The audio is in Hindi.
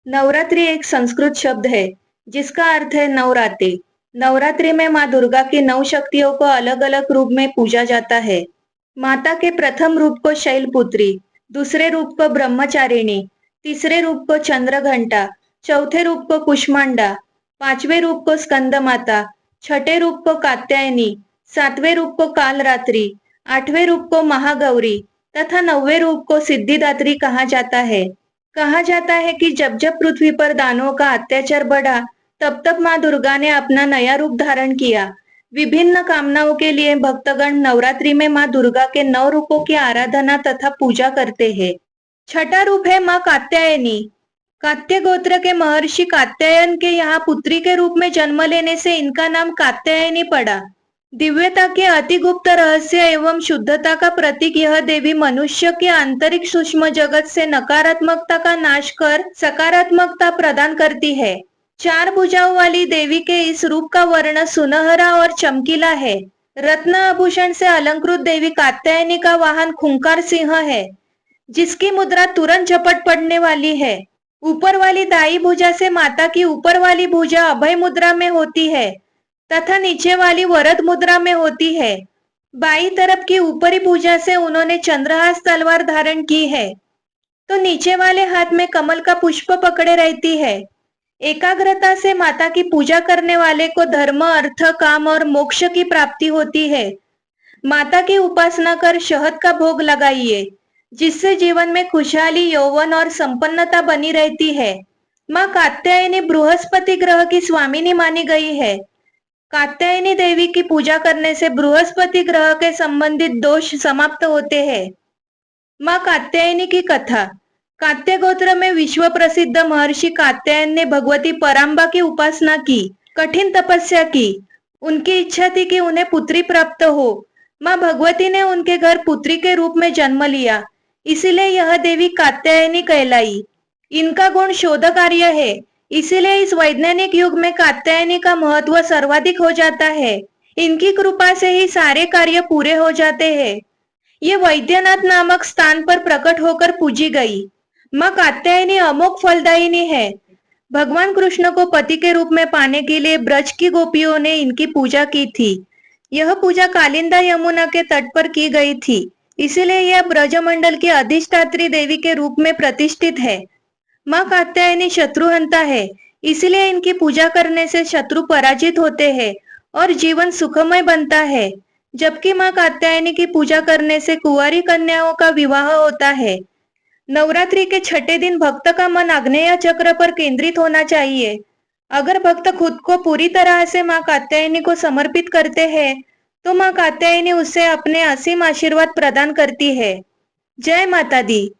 नवरात्रि एक संस्कृत शब्द है जिसका अर्थ है नवरात्रि। नवरात्रि में माँ दुर्गा की नौ शक्तियों को अलग अलग रूप में पूजा जाता है। माता के प्रथम रूप को शैलपुत्री, दूसरे रूप को ब्रह्मचारिणी, तीसरे रूप को चंद्रघंटा, चौथे रूप को कुष्मांडा, पांचवें रूप को स्कंद माता, छठे रूप को कात्यायनी, सातवें रूप को कालरात्रि, आठवें रूप को महागौरी तथा नौवें रूप को सिद्धिदात्री कहा जाता है। कहा जाता है कि जब जब पृथ्वी पर दानवों का अत्याचार बढ़ा, तब तब माँ दुर्गा ने अपना नया रूप धारण किया। विभिन्न कामनाओं के लिए भक्तगण नवरात्रि में माँ दुर्गा के 9 रूपों की आराधना तथा पूजा करते हैं। छठा रूप है माँ कात्यायनी। कात्य गोत्र के महर्षि कात्यायन के यहाँ पुत्री के रूप में जन्म लेने से इनका नाम कात्यायनी पड़ा। दिव्यता के अति गुप्त रहस्य एवं शुद्धता का प्रतीक यह देवी मनुष्य के आंतरिक सूक्ष्म जगत से नकारात्मकता का नाश कर सकारात्मकता प्रदान करती है। 4 भुजाओं वाली देवी के इस रूप का वर्ण सुनहरा और चमकीला है। रत्न आभूषण से अलंकृत देवी कात्यायनी का वाहन खूंखार सिंह है, जिसकी मुद्रा तुरंत झपट पड़ने वाली है। ऊपर वाली दाई भुजा से माता की ऊपर वाली भुजा अभय मुद्रा में होती है तथा नीचे वाली वरद मुद्रा में होती है। बाई तरफ की ऊपरी भुजा से उन्होंने चंद्रहास तलवार धारण की है, तो नीचे वाले हाथ में कमल का पुष्प पकड़े रहती है। एकाग्रता से माता की पूजा करने वाले को धर्म, अर्थ, काम और मोक्ष की प्राप्ति होती है। माता की उपासना कर शहद का भोग लगाइए, जिससे जीवन में खुशहाली, यौवन और संपन्नता बनी रहती है। माँ कात्यायनी बृहस्पति ग्रह की स्वामिनी मानी गई है। कात्यायनी देवी की पूजा करने से बृहस्पति ग्रह के संबंधित दोष समाप्त होते हैं। माँ कात्यायनी की कथा। कात्य गोत्र में विश्व प्रसिद्ध महर्षि कात्यायन ने भगवती पराम्बा की उपासना की, कठिन तपस्या की। उनकी इच्छा थी कि उन्हें पुत्री प्राप्त हो। माँ भगवती ने उनके घर पुत्री के रूप में जन्म लिया, इसीलिए यह देवी कात्यायनी कहलाई। इनका गुण शोध कार्य है, इसीलिए इस वैज्ञानिक युग में कात्यायनी का महत्व सर्वाधिक हो जाता है। इनकी कृपा से ही सारे कार्य पूरे हो जाते हैं। ये वैद्यनाथ नामक स्थान पर प्रकट होकर पूजी गई। माँ कात्यायनी अमोघ फलदायिनी है। भगवान कृष्ण को पति के रूप में पाने के लिए ब्रज की गोपियों ने इनकी पूजा की थी। यह पूजा कालिंदा यमुना के तट पर की गई थी, इसीलिए यह ब्रजमंडल की अधिष्ठात्री देवी के रूप में प्रतिष्ठित है। माँ कात्यायनी शत्रुहंता है, इसलिए इनकी पूजा करने से शत्रु पराजित होते हैं और जीवन सुखमय बनता है। जबकि माँ कात्यायनी की पूजा करने से कुंवारी कन्याओं का विवाह होता है। नवरात्रि के छठे दिन भक्त का मन आग्नेय चक्र पर केंद्रित होना चाहिए। अगर भक्त खुद को पूरी तरह से माँ कात्यायनी को समर्पित करते हैं, तो माँ कात्यायनी उससे अपने असीम आशीर्वाद प्रदान करती है। जय माता दी।